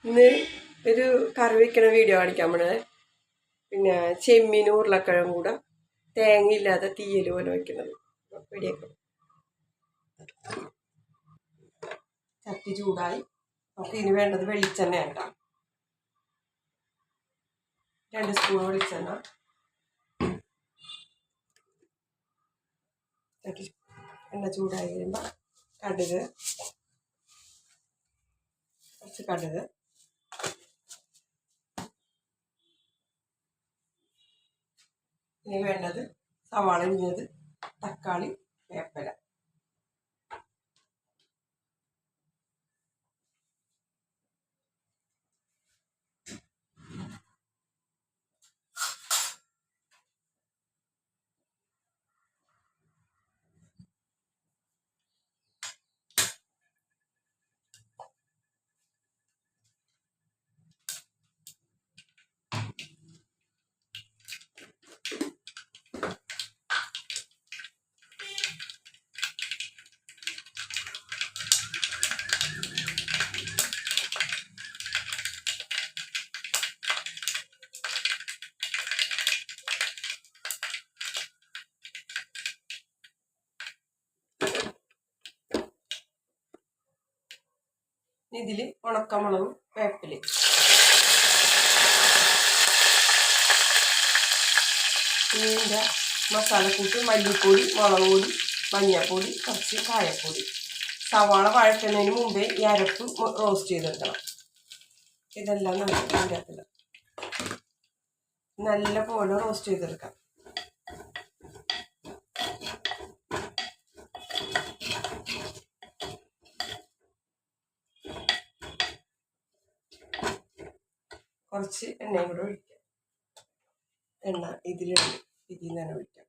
ഇന്ന് ഒരു കറി വയ്ക്കണ വീഡിയോ കാണിക്കാൻ പോണേ. പിന്നെ ചെമ്മീനും ഉരുളക്കിഴങ്ങും കൂടെ തേങ്ങയില്ലാതെ തീയൽ പോലെ വയ്ക്കുന്നത് വീഡിയോ. ചട്ടി ചൂടായി. നമുക്ക് ഇനി വേണ്ടത് വെളിച്ചെണ്ണ കേട്ടോ. 2 സ്പൂൺ വെളിച്ചെണ്ണ. ചട്ടി എണ്ണ ചൂടായി കഴിയുമ്പോൾ കടുക്, കുറച്ച് കടുക്, ഇനി വേണ്ടത് സവാള ഇഞ്ഞത്, തക്കാളി, വേപ്പില. ഇതിൽ ഉണക്കമുളകും വേപ്പില. ഇതിൻ്റെ മസാലക്കൂട്ട് മല്ലിപ്പൊടി, മുളക് പൊടി, മഞ്ഞൾപ്പൊടി, കുറച്ച് കായപ്പൊടി. സവാള വഴറ്റുന്നതിന് മുമ്പേ ഈ അരപ്പ് റോസ്റ്റ് ചെയ്തെടുക്കണം. ഇതെല്ലാം നമുക്ക് ഇതിൻ്റെ അകത്തില്ല നല്ല പോലെ റോസ്റ്റ് ചെയ്തെടുക്കാം. കുറച്ച് എണ്ണയും കൂടെ ഒഴിക്കാം. എണ്ണ ഇതിൽ നിന്ന് തന്നെ ഒഴിക്കാം.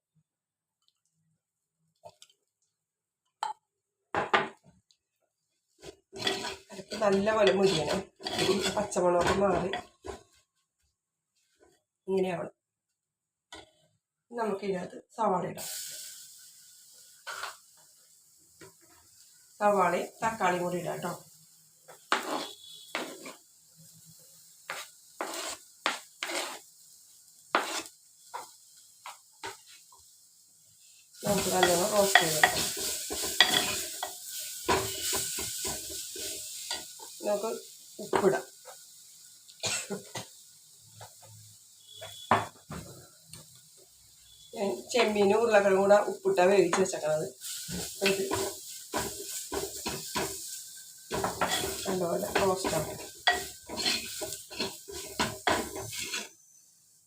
അരപ്പ് നല്ലപോലെ മുരിയണം. പച്ചമുളക് മാറി ഇങ്ങനെയാവണം. നമുക്കിതിനകത്ത് സവാള ഇടാം. സവാളയും തക്കാളിയും കൂടി ഇടാം കേട്ടോ. നമുക്ക് നല്ലോണം റോസ്റ്റ് ചെയ്തെടുക്കാം. നമുക്ക് ഉപ്പിടാം. ഞാൻ ചെമ്മീനും ഉരുളക്കിഴങ്ങും കൂടെ ഉപ്പിട്ടാണ് വേവിച്ച് വെച്ചേക്കണത്. ഇത് നല്ലപോലെ റോസ്റ്റാവും.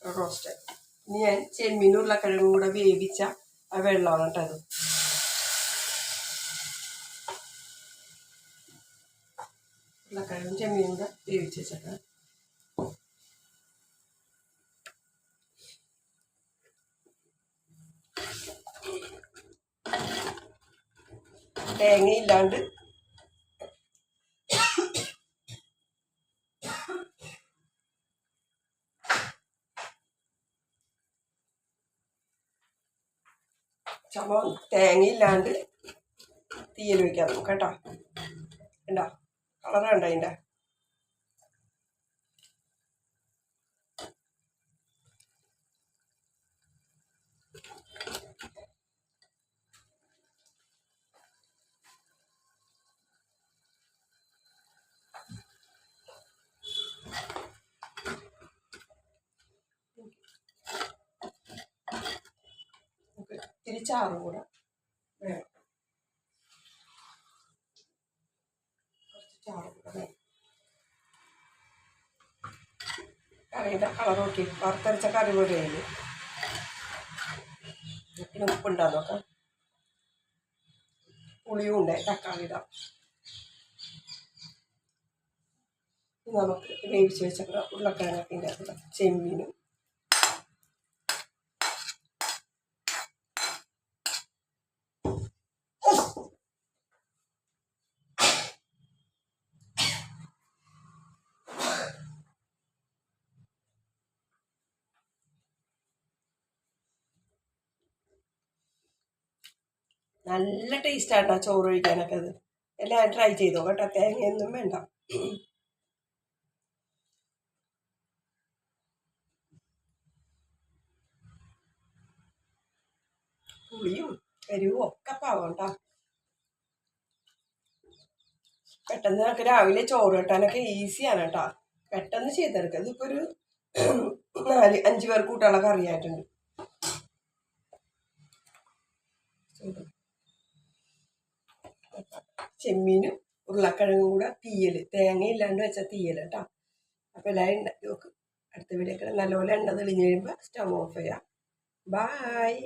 റോസ്റ്റായി. ഇനി ഞാൻ ചെമ്മീനും ഉരുളക്കിഴങ്ങും കൂടെ വേവിച്ച ആ വെള്ളമാണ് കേട്ടോ അത്. ഉരുളക്കിഴങ്ങും ചെമ്മീനും കൂടെ വേവിച്ച് വെച്ചേക്കാം. തേങ്ങയില്ലാണ്ട് തേങ്ങയില്ലാണ്ട് തീയൽ വയ്ക്കാം നമുക്ക് കേട്ടോ. ഉണ്ടോ കളർ കണ്ടോ അതിൻ്റെ? ഇത്തിരി ചാറും കൂടെ വേണം. കുറച്ച് ചാറും കൂടെ വേണം. കറിയുടെ കളർ നോക്കി വറുത്തരച്ച കറി പോലെയായി. പിന്നെ ഉപ്പുണ്ടാകും നോക്കാം. പുളിയും ഉണ്ട്. തക്കാളി ഇടാം. നമുക്ക് വേവിച്ച് വെച്ച ഉരുളക്കിഴങ്ങിൻ്റെ അതിൽ ചെമ്മീനും നല്ല ടേസ്റ്റാട്ടോ ചോറ് കഴിക്കാനൊക്കെ. അത് എല്ലാം ട്രൈ ചെയ്തോ കേട്ടോ. തേങ്ങയൊന്നും വേണ്ട. പുളിയും എരിവും ഒക്കെ പാവാം കേട്ടോ. പെട്ടെന്ന് നമുക്ക് രാവിലെ ചോറ് കെട്ടാനൊക്കെ ഈസിയാണ് കേട്ടോ. പെട്ടെന്ന് ചെയ്തെടുക്കുക. ഇതിപ്പോൾ ഒരു 4-5 പേർ കൂട്ടാളൊക്കെ അറിയായിട്ടുണ്ട്. ചെമ്മീനും ഉരുളക്കിഴങ്ങും കൂടെ തീയൽ, തേങ്ങ ഇല്ലാണ്ട് വെച്ച തീയൽ കേട്ടോ. അപ്പോൾ എല്ലാവരും ഉണ്ടാക്കി നോക്ക്. അടുത്ത വീഡിയോ നല്ലപോലെ എണ്ണ തെളിഞ്ഞ് കഴിയുമ്പോൾ സ്റ്റവ് ഓഫ് ചെയ്യാം. ബായ്.